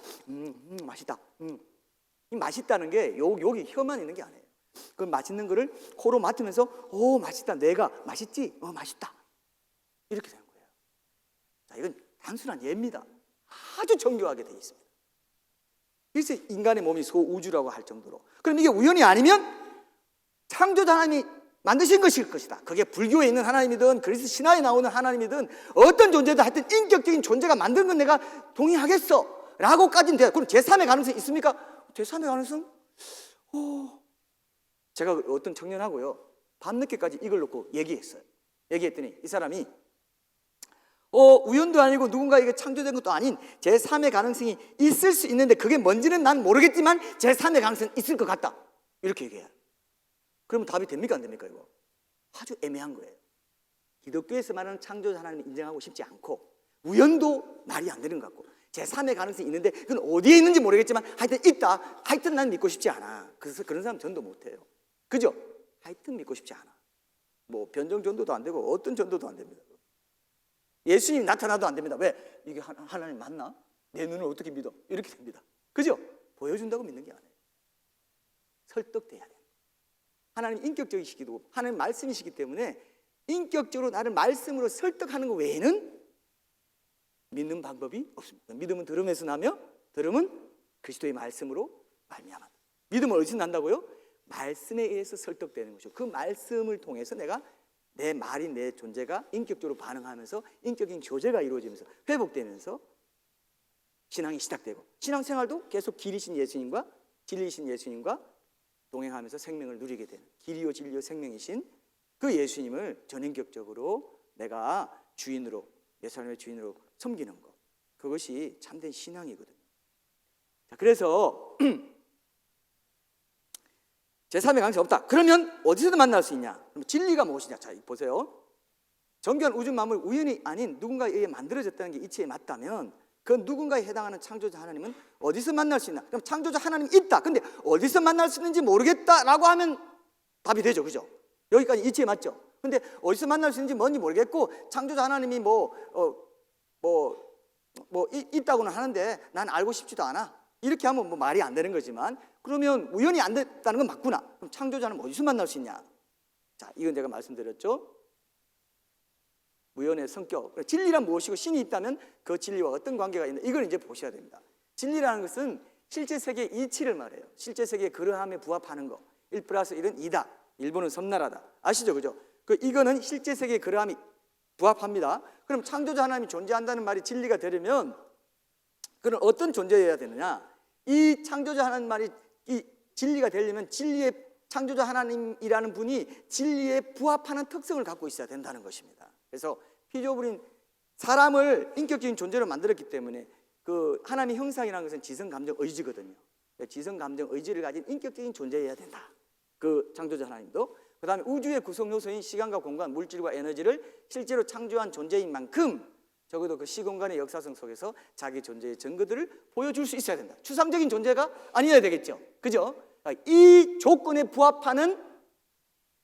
맛있다. 이 맛있다는 게 여기 혀만 있는 게 아니에요. 그 맛있는 거를 코로 맡으면서 오 맛있다, 내가 맛있지? 맛있다, 이렇게 되는 거예요. 자, 이건 단순한 예입니다. 아주 정교하게 되어 있습니다. 그래서 인간의 몸이 소우주라고 할 정도로. 그럼 이게 우연이 아니면 창조자 하나님이 만드신 것일 것이다. 그게 불교에 있는 하나님이든 그리스 신화에 나오는 하나님이든 어떤 존재든 하여튼 인격적인 존재가 만든 건 내가 동의하겠어 라고까지는 돼요. 그럼 제3의 가능성이 있습니까? 제3의 가능성? 제가 어떤 청년하고요, 밤늦게까지 이걸 놓고 얘기했더니 이 사람이 우연도 아니고 누군가에게 창조된 것도 아닌 제3의 가능성이 있을 수 있는데 그게 뭔지는 난 모르겠지만 제3의 가능성이 있을 것 같다, 이렇게 얘기해요. 그러면 답이 됩니까 안 됩니까? 이거 아주 애매한 거예요. 기독교에서 말하는 창조자 하나님을 인정하고 싶지 않고, 우연도 말이 안 되는 것 같고, 제3의 가능성이 있는데 그건 어디에 있는지 모르겠지만 하여튼 있다, 하여튼 난 믿고 싶지 않아. 그래서 그런 사람 전도 못해요. 그죠? 하여튼 믿고 싶지 않아. 뭐 변정 전도도 안 되고 어떤 전도도 안 됩니다. 예수님이 나타나도 안 됩니다. 왜? 이게 하나님 맞나? 내 눈을 어떻게 믿어? 이렇게 됩니다. 그죠? 보여준다고 믿는 게 아니에요. 설득돼야 돼요. 하나님 인격적이시기도 하나님 말씀이시기 때문에 인격적으로 나를 말씀으로 설득하는 것 외에는 믿는 방법이 없습니다. 믿음은 들음에서 나며 들음은 그리스도의 말씀으로 말미암아. 믿음은 어디서 난다고요? 말씀에 의해서 설득되는 것이죠. 그 말씀을 통해서 내가 내 말이, 내 존재가 인격적으로 반응하면서 인격적인 교제가 이루어지면서 회복되면서 신앙이 시작되고, 신앙생활도 계속 길이신 예수님과 진리이신 예수님과 동행하면서 생명을 누리게 되는, 길이요 진리요 생명이신 그 예수님을 전인격적으로 내가 주인으로, 내 삶의 주인으로 섬기는 것, 그것이 참된 신앙이거든요. 자, 그래서 제3의 가능성이 없다. 그러면 어디서도 만날 수 있냐? 그럼 진리가 무엇이냐? 자, 보세요. 정교한 우주 만물 우연이 아닌 누군가에 의해 만들어졌다는 게 이치에 맞다면 그 누군가에 해당하는 창조자 하나님은 어디서 만날 수 있나? 그럼 창조자 하나님이 있다. 근데 어디서 만날 수 있는지 모르겠다라고 하면 답이 되죠. 그죠? 여기까지 이치에 맞죠? 근데 어디서 만날 수 있는지 뭔지 모르겠고 창조자 하나님이 있다고는 하는데 난 알고 싶지도 않아. 이렇게 하면 뭐 말이 안 되는 거지만, 그러면 우연이 안 됐다는 건 맞구나. 그럼 창조자는 어디서 만날 수 있냐? 자, 이건 제가 말씀드렸죠. 우연의 성격, 진리란 무엇이고 신이 있다면 그 진리와 어떤 관계가 있나, 이걸 이제 보셔야 됩니다. 진리라는 것은 실제 세계의 이치를 말해요. 실제 세계의 그러함에 부합하는 거. 1+1은 2다. 일본은 섬나라다. 아시죠? 그죠? 이거는 실제 세계의 그러함이 부합합니다. 그럼 창조자 하나님이 존재한다는 말이 진리가 되려면 그럼 어떤 존재여야 되느냐? 이 창조자 하나님 말이 이 진리가 되려면 진리의 창조자 하나님이라는 분이 진리에 부합하는 특성을 갖고 있어야 된다는 것입니다. 그래서 피조물인 사람을 인격적인 존재로 만들었기 때문에 그 하나님의 형상이라는 것은 지성, 감정, 의지거든요. 지성, 감정, 의지를 가진 인격적인 존재여야 된다. 그 창조자 하나님도. 그 다음에 우주의 구성 요소인 시간과 공간, 물질과 에너지를 실제로 창조한 존재인 만큼 적어도 그 시공간의 역사성 속에서 자기 존재의 증거들을 보여줄 수 있어야 된다. 추상적인 존재가 아니어야 되겠죠. 그죠? 이 조건에 부합하는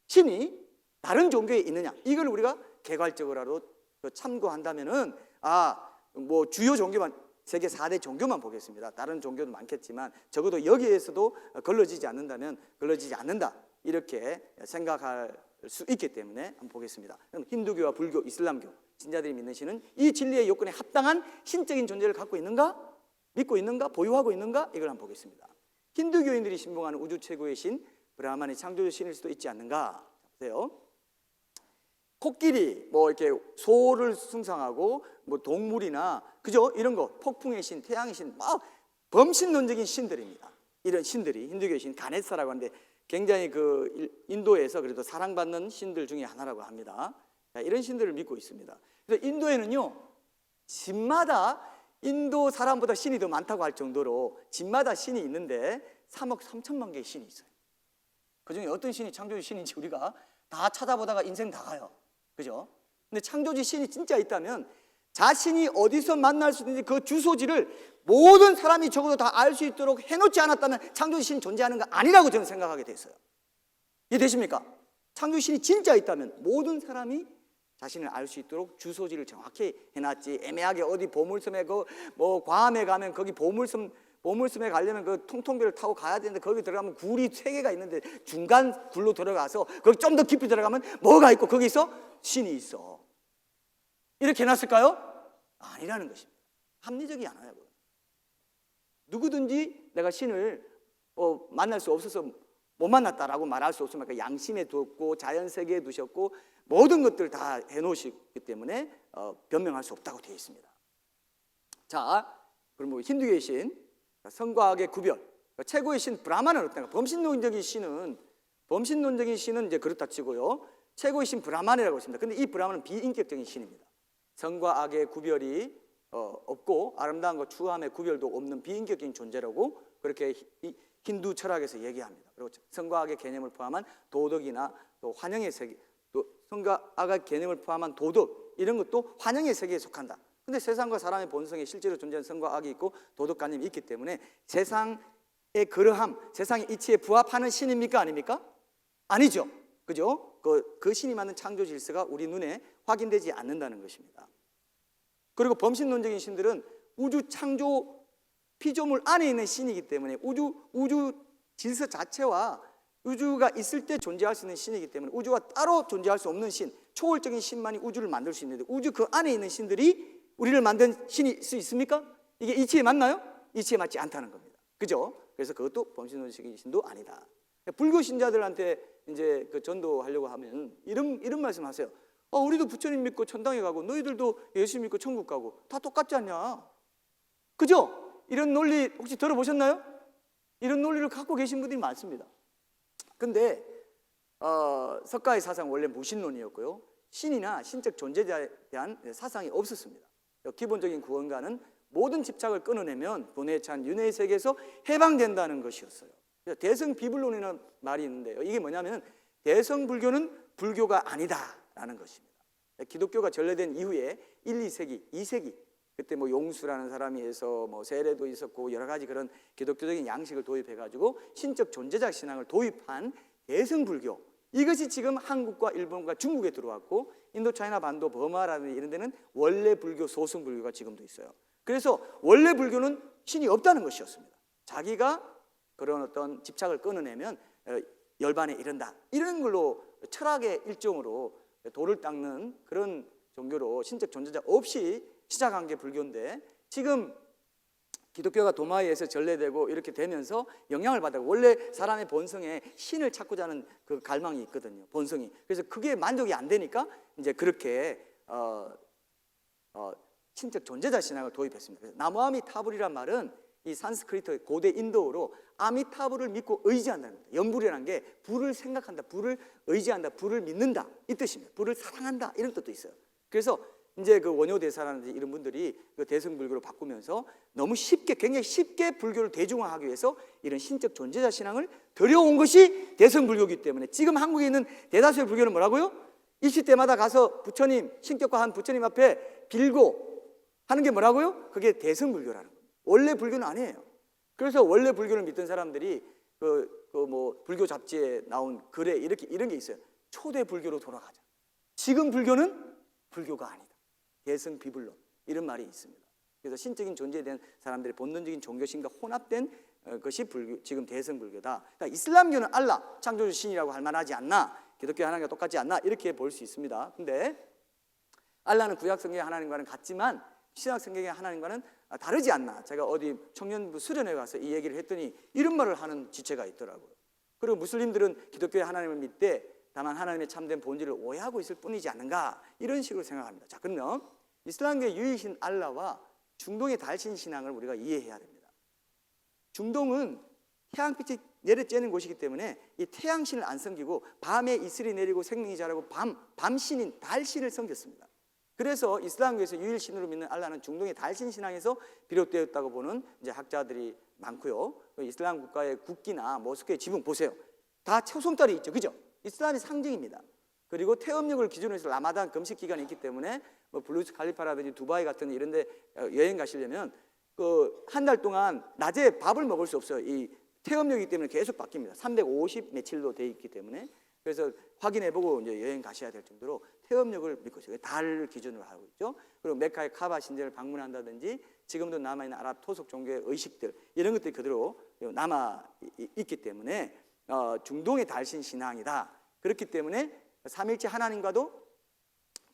신이 다른 종교에 있느냐, 이걸 우리가 개괄적으로 참고한다면은 뭐 주요 종교만, 세계 4대 종교만 보겠습니다. 다른 종교도 많겠지만 적어도 여기에서도 걸러지지 않는다, 이렇게 생각할 수 있기 때문에 한번 보겠습니다. 그럼 힌두교와 불교, 이슬람교 신자들이 믿는 신은 이 진리의 요건에 합당한 신적인 존재를 갖고 있는가? 믿고 있는가? 보유하고 있는가? 이걸 한번 보겠습니다. 힌두교인들이 신봉하는 우주 최고의 신 브라만이 창조주 신일 수도 있지 않는가? 보세요. 코끼리, 뭐 이렇게 소를 숭상하고 뭐 동물이나 그죠? 이런 거, 폭풍의 신, 태양의 신, 막 범신론적인 신들입니다. 이런 신들이 힌두교의 신 가네사라고 하는데 굉장히 그 인도에서 그래도 사랑받는 신들 중에 하나라고 합니다. 이런 신들을 믿고 있습니다. 그래서 인도에는요, 집마다 인도 사람보다 신이 더 많다고 할 정도로 집마다 신이 있는데 3억 3천만 개의 신이 있어요. 그중에 어떤 신이 창조주 신인지 우리가 다 찾아보다가 인생 다 가요. 그죠? 근데 창조주 신이 진짜 있다면 자신이 어디서 만날 수 있는지 그 주소지를 모든 사람이 적어도 다 알 수 있도록 해놓지 않았다면 창조주 신이 존재하는 거 아니라고 저는 생각하게 됐어요. 이해되십니까? 창조주 신이 진짜 있다면 모든 사람이 자신을 알 수 있도록 주소지를 정확히 해놨지. 애매하게 어디 보물섬에 뭐 괌에 가면 거기 보물섬에 가려면 그 통통배를 타고 가야 되는데 거기 들어가면 굴이 3개가 있는데 중간 굴로 들어가서 거기 좀 더 깊이 들어가면 뭐가 있고 거기서 신이 있어. 이렇게 해놨을까요? 아니라는 것입니다. 합리적이 않아요. 누구든지 내가 신을 만날 수 없어서 못 만났다라고 말할 수 없으면 양심에 두었고 자연세계에 두셨고 모든 것들 다 해놓으시기 때문에 변명할 수 없다고 되어 있습니다. 자, 그럼 뭐 힌두교의 신, 성과 악의 구별, 최고의 신 브라만은 어떤가? 범신론적인 신은 이제 그렇다 치고요. 최고의 신 브라만이라고 있습니다. 근데 이 브라만은 비인격적인 신입니다. 성과 악의 구별이 없고 아름다움과 추함의 구별도 없는 비인격적인 존재라고 그렇게 힌두 철학에서 얘기합니다. 그리고 성과 악의 개념을 포함한 도덕이나 또 환영의 세계, 또 성과 악의 개념을 포함한 도덕 이런 것도 환영의 세계에 속한다. 근데 세상과 사람의 본성에 실제로 존재하는 성과 악이 있고 도덕관념이 있기 때문에 세상의 그러함, 세상의 이치에 부합하는 신입니까? 아닙니까? 아니죠. 그죠? 그 신이 만든 창조 질서가 우리 눈에 확인되지 않는다는 것입니다. 그리고 범신론적인 신들은 우주 창조 피조물 안에 있는 신이기 때문에 우주 질서 자체와 우주가 있을 때 존재할 수 있는 신이기 때문에 우주와 따로 존재할 수 없는 신, 초월적인 신만이 우주를 만들 수 있는데 우주 그 안에 있는 신들이 우리를 만든 신일 수 있습니까? 이게 이치에 맞나요? 이치에 맞지 않다는 겁니다. 그죠? 그래서 그것도 범신론적인 신도 아니다. 불교 신자들한테 이제 그 전도하려고 하면 이런 말씀하세요. 우리도 부처님 믿고 천당에 가고 너희들도 예수 믿고 천국 가고 다 똑같지 않냐? 그죠? 이런 논리 혹시 들어보셨나요? 이런 논리를 갖고 계신 분들이 많습니다. 근데 석가의 사상 원래 무신론이었고요. 신이나 신적 존재자에 대한 사상이 없었습니다. 기본적인 구원가는 모든 집착을 끊어내면 본에 찬 윤회의 세계에서 해방된다는 것이었어요. 대성비불론이라는 말이 있는데요. 이게 뭐냐면 대성불교는 불교가 아니다라는 것입니다. 기독교가 전래된 이후에 1, 2세기, 2세기 그때 뭐 용수라는 사람이 해서 뭐 세례도 있었고 여러 가지 그런 기독교적인 양식을 도입해가지고 신적 존재자 신앙을 도입한 대성불교, 이것이 지금 한국과 일본과 중국에 들어왔고 인도 차이나 반도 버마라는 이런 데는 원래 불교 소승불교가 지금도 있어요. 그래서 원래 불교는 신이 없다는 것이었습니다. 자기가 그런 어떤 집착을 끊어내면 열반에 이른다, 이런 걸로 철학의 일종으로 도를 닦는 그런 종교로 신적 존재자 없이 시작한 게 불교인데 지금 기독교가 도마에서 전래되고 이렇게 되면서 영향을 받아요. 원래 사람의 본성에 신을 찾고자 하는 그 갈망이 있거든요. 본성이. 그래서 그게 만족이 안 되니까 이제 그렇게 신적 존재자 신앙을 도입했습니다. 그래서 나무아미타불이란 말은 이 산스크리트 고대 인도어로 아미타불을 믿고 의지한다는 겁니다. 염불이라는 게 불을 생각한다, 불을 의지한다, 불을 믿는다 이 뜻입니다. 불을 사랑한다 이런 뜻도 있어요. 그래서 이제 그 원효대사라든지 이런 분들이 그 대승불교로 바꾸면서 너무 쉽게, 굉장히 쉽게 불교를 대중화하기 위해서 이런 신적 존재자 신앙을 들여온 것이 대승불교이기 때문에 지금 한국에 있는 대다수의 불교는 뭐라고요? 입시 때마다 가서 부처님, 신격화한 부처님 앞에 빌고 하는 게 뭐라고요? 그게 대승불교라는 거예요. 원래 불교는 아니에요. 그래서 원래 불교를 믿던 사람들이 뭐 불교 잡지에 나온 글에 이런 게 있어요. 초대 불교로 돌아가자. 지금 불교는 불교가 아니다. 대승비불론 이런 말이 있습니다. 그래서 신적인 존재에 대한 사람들의 본능적인 종교심과 혼합된 것이 지금 대승불교다. 그러니까 이슬람교는 알라, 창조주 신이라고 할 만하지 않나, 기독교 하나님과 똑같지 않나 이렇게 볼 수 있습니다. 근데 알라는 구약 성경의 하나님과는 같지만 신약 성경의 하나님과는 다르지 않나. 제가 어디 청년부 수련회 가서 이 얘기를 했더니 이런 말을 하는 지체가 있더라고요. 그리고 무슬림들은 기독교의 하나님을 믿되 다만 하나님의 참된 본질을 오해하고 있을 뿐이지 않는가, 이런 식으로 생각합니다. 자, 그러면 이슬람교의 유일신 알라와 중동의 달신 신앙을 우리가 이해해야 됩니다. 중동은 태양빛이 내려쬐는 곳이기 때문에 이 태양신을 안 섬기고 밤에 이슬이 내리고 생명이 자라고 밤신인 달신을 섬겼습니다. 그래서 이슬람교에서 유일신으로 믿는 알라는 중동의 달신 신앙에서 비롯되었다고 보는 이제 학자들이 많고요. 이슬람 국가의 국기나 모스크의 지붕 보세요. 다 초승달이 있죠, 그죠? 이슬람의 상징입니다. 그리고 태음력을 기준으로 해서 라마단 금식 기간이 있기 때문에 뭐 블루즈 칼리파라든지 두바이 같은 이런 데 여행 가시려면 그 한 달 동안 낮에 밥을 먹을 수 없어요. 이 태음력이기 때문에 계속 바뀝니다. 350 며칠로 돼 있기 때문에. 그래서 확인해보고 이제 여행 가셔야 될 정도로 태음력을 믿고 있어요. 달을 기준으로 하고 있죠. 그리고 메카의 카바 신전을 방문한다든지 지금도 남아있는 아랍 토속 종교의 의식들, 이런 것들이 그대로 남아 있기 때문에 중동의 달신 신앙이다. 그렇기 때문에 삼일체 하나님과도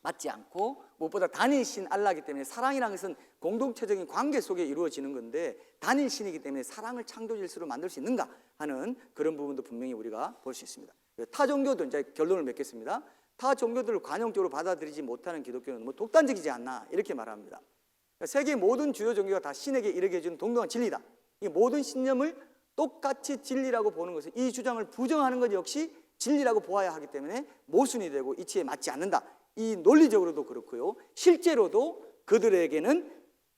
맞지 않고 무엇보다 단일신 알라이기 때문에 사랑이라는 것은 공동체적인 관계 속에 이루어지는 건데 단일신이기 때문에 사랑을 창조질서로 만들 수 있는가 하는 그런 부분도 분명히 우리가 볼 수 있습니다. 타 종교도 이제 결론을 맺겠습니다. 타 종교들을 관용적으로 받아들이지 못하는 기독교는 뭐 독단적이지 않나, 이렇게 말합니다. 세계 모든 주요 종교가 다 신에게 이르게 해주는 동등한 진리다. 이 모든 신념을 똑같이 진리라고 보는 것은 이 주장을 부정하는 것 역시 진리라고 보아야 하기 때문에 모순이 되고 이치에 맞지 않는다. 이 논리적으로도 그렇고요. 실제로도 그들에게는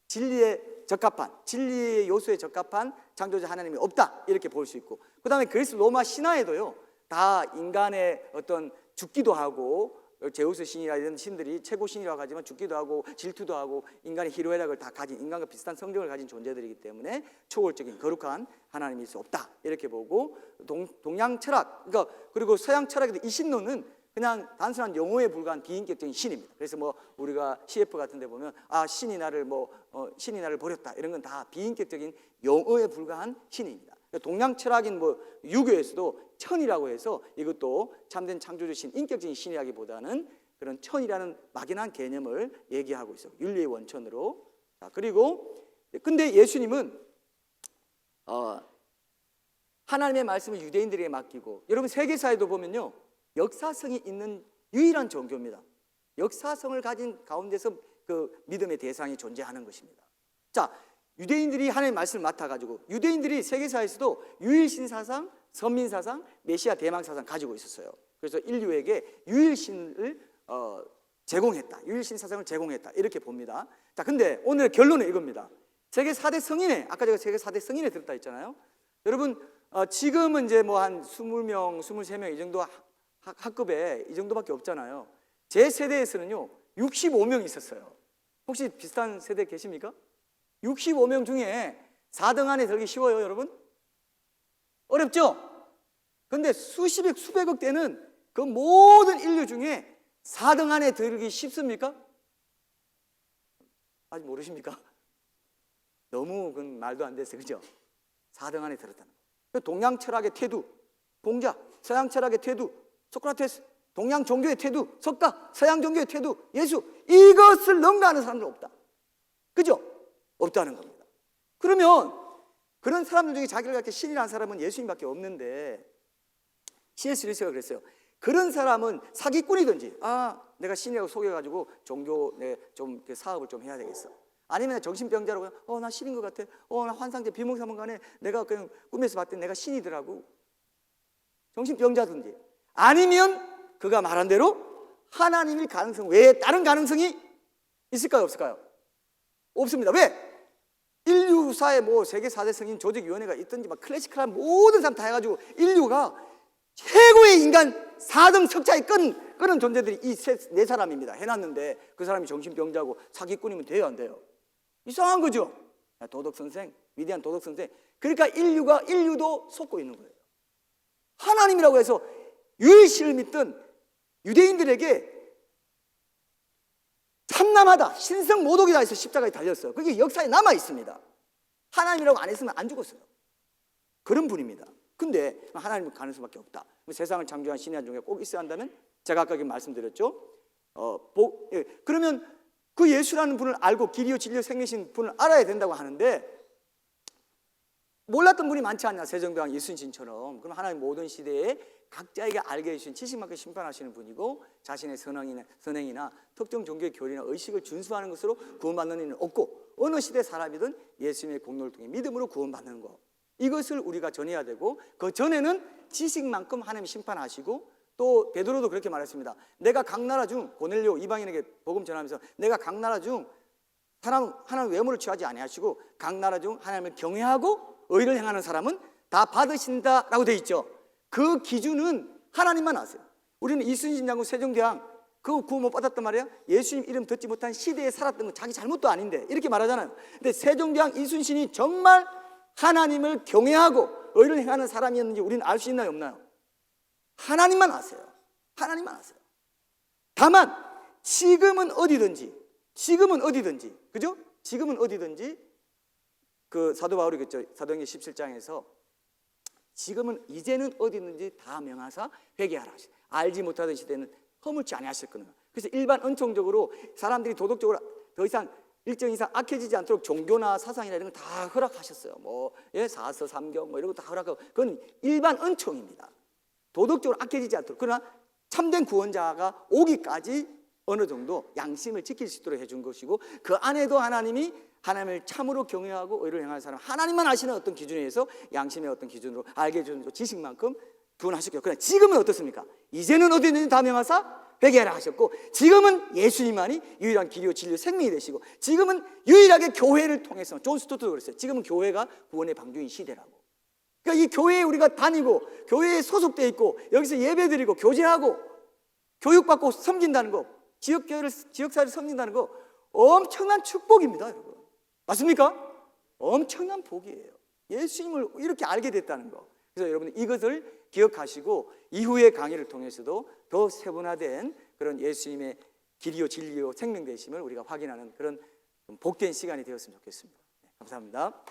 진리에 적합한, 진리의 요소에 적합한 창조자 하나님이 없다, 이렇게 볼 수 있고, 그 다음에 그리스 로마 신화에도요 다 인간의 어떤 죽기도 하고, 제우스 신이라 이런 신들이 최고 신이라고 하지만 죽기도 하고 질투도 하고 인간의 희로애락을 다 가진, 인간과 비슷한 성정을 가진 존재들이기 때문에 초월적인 거룩한 하나님일 수 없다, 이렇게 보고, 동양 철학, 그러니까 그리고 서양 철학에도 이신론은 그냥 단순한 용어에 불과한 비인격적인 신입니다. 그래서 뭐 우리가 CF 같은 데 보면 신이 나를 신이 나를 버렸다, 이런 건 다 비인격적인 용어에 불과한 신입니다. 동양 철학인 유교에서도 천이라고 해서 이것도 참된 창조주신 인격적인 신이라기보다는 그런 천이라는 막연한 개념을 얘기하고 있어요. 윤리의 원천으로. 자, 그리고 근데 예수님은 하나님의 말씀을 유대인들에게 맡기고, 여러분 세계사에도 보면요 역사성이 있는 유일한 종교입니다. 역사성을 가진 가운데서 그 믿음의 대상이 존재하는 것입니다. 자, 유대인들이 하나님의 말씀을 맡아가지고, 유대인들이 세계사에서도 유일신 사상, 선민 사상, 메시아 대망 사상 가지고 있었어요. 그래서 인류에게 유일신을 제공했다, 유일신 사상을 제공했다, 이렇게 봅니다. 자, 근데 오늘 결론은 이겁니다. 세계 4대 성인회, 아까 제가 세계 4대 성인회 들었다 했잖아요. 여러분 지금은 이제 뭐 한 20명, 23명 이 정도 학급에 이 정도밖에 없잖아요. 제 세대에서는요 65명 있었어요. 혹시 비슷한 세대 계십니까? 65명 중에 4등 안에 들기 쉬워요, 여러분? 어렵죠? 근데 수십억, 수백억 대는 그 모든 인류 중에 4등 안에 들기 쉽습니까? 아직 모르십니까? 너무 그건 말도 안 됐어요, 그죠? 4등 안에 들었다는 거. 동양 철학의 태두, 공자, 서양 철학의 태두, 소크라테스, 동양 종교의 태두, 석가, 서양 종교의 태두, 예수, 이것을 능가하는 사람들은 없다, 그죠? 없다는 겁니다. 그러면 그런 사람들 중에 자기를 갖게 신이라는 사람은 예수님밖에 없는데, C.S. 루이스가 그랬어요. 그런 사람은 사기꾼이든지 내가 신이라고 속여가지고 종교 좀 사업을 좀 해야 되겠어, 아니면 정신병자라고 나 신인 것 같아, 나 환상제 비몽사몽간에 내가 그냥 꿈에서 봤더니 내가 신이더라고, 정신병자든지, 아니면 그가 말한 대로 하나님일 가능성 외에 다른 가능성이 있을까요, 없을까요? 없습니다. 왜? 인류사에 뭐 세계 4대 성인 조직위원회가 있든지 막 클래시컬한 모든 사람 다 해가지고 인류가 최고의 인간 4등 석자에 끄는 존재들이 이 네 사람입니다. 해놨는데 그 사람이 정신병자고 사기꾼이면 돼요, 안 돼요? 이상한 거죠. 도덕선생, 위대한 도덕선생. 그러니까 인류도 속고 있는 거예요. 하나님이라고 해서 유일신을 믿던 유대인들에게 참남하다, 신성모독이다 해서 십자가에 달렸어요. 그게 역사에 남아 있습니다. 하나님이라고 안 했으면 안 죽었어요. 그런 분입니다. 근데 하나님을 가는 수밖에 없다. 세상을 창조한 신의 한 종류가 꼭 있어야 한다면, 제가 아까 말씀드렸죠. 그러면 그 예수라는 분을 알고 길이요 진리요 생명이신 분을 알아야 된다고 하는데 몰랐던 분이 많지 않냐. 세종대왕 이순신처럼. 그럼 하나님 모든 시대에 각자에게 알게 해주신 지식만큼 심판하시는 분이고 자신의 선행이나 특정 종교의 교리나 의식을 준수하는 것으로 구원받는 일은 없고 어느 시대 사람이든 예수님의 공로를 통해 믿음으로 구원받는 것, 이것을 우리가 전해야 되고 그 전에는 지식만큼 하나님 심판하시고 또 베드로도 그렇게 말했습니다. 내가 각 나라 중 고넬료 이방인에게 복음 전하면서 내가 각 나라 중 하나님 외모를 취하지 아니하시고 각 나라 중 하나님을 경외하고 의를 행하는 사람은 다 받으신다라고 되어 있죠. 그 기준은 하나님만 아세요. 우리는 이순신 장군 세종대왕 그 구원 못 받았단 말이에요. 예수님 이름 듣지 못한 시대에 살았던 건 자기 잘못도 아닌데 이렇게 말하잖아요. 근데 세종대왕 이순신이 정말 하나님을 경외하고 의를 행하는 사람이었는지 우리는 알 수 있나요, 없나요? 하나님만 아세요. 하나님만 아세요. 다만 지금은 어디든지 그죠? 지금은 어디든지 그 사도 바울이 그랬죠. 사도행전 17장에서 지금은 이제는 어디 있는지 다 명하사 회개하라. 알지 못하던 시대는 허물지 아니하실 거니라. 그래서 일반 은총적으로 사람들이 도덕적으로 더 이상 일정 이상 악해지지 않도록 종교나 사상이나 이런 걸 다 허락하셨어요. 뭐 사서 삼경 뭐 이런 거 다 허락하고 그건 일반 은총입니다. 도덕적으로 악해지지 않도록. 그러나 참된 구원자가 오기까지 어느 정도 양심을 지킬 수 있도록 해준 것이고 그 안에도 하나님이 하나님을 참으로 경외하고 의를 행하는 사람 하나님만 아시는 어떤 기준에 의해서 양심의 어떤 기준으로 알게 해주는 지식만큼 구원하셨고요. 그러나 지금은 어떻습니까? 이제는 어디 있는지 다 명하사 회개하라 하셨고 지금은 예수님만이 유일한 길이요 진리요 생명이 되시고 지금은 유일하게 교회를 통해서 존 스토트도 그랬어요. 지금은 교회가 구원의 방주인 시대라고. 그러니까 이 교회에 우리가 다니고 교회에 소속되어 있고 여기서 예배드리고 교제하고 교육받고 섬긴다는 거 지역사회를 섬긴다는 거 엄청난 축복입니다, 여러분. 맞습니까? 엄청난 복이에요. 예수님을 이렇게 알게 됐다는 거. 그래서 여러분 이것을 기억하시고 이후의 강의를 통해서도 더 세분화된 그런 예수님의 길이요 진리요 생명 되심을 우리가 확인하는 그런 복된 시간이 되었으면 좋겠습니다. 감사합니다.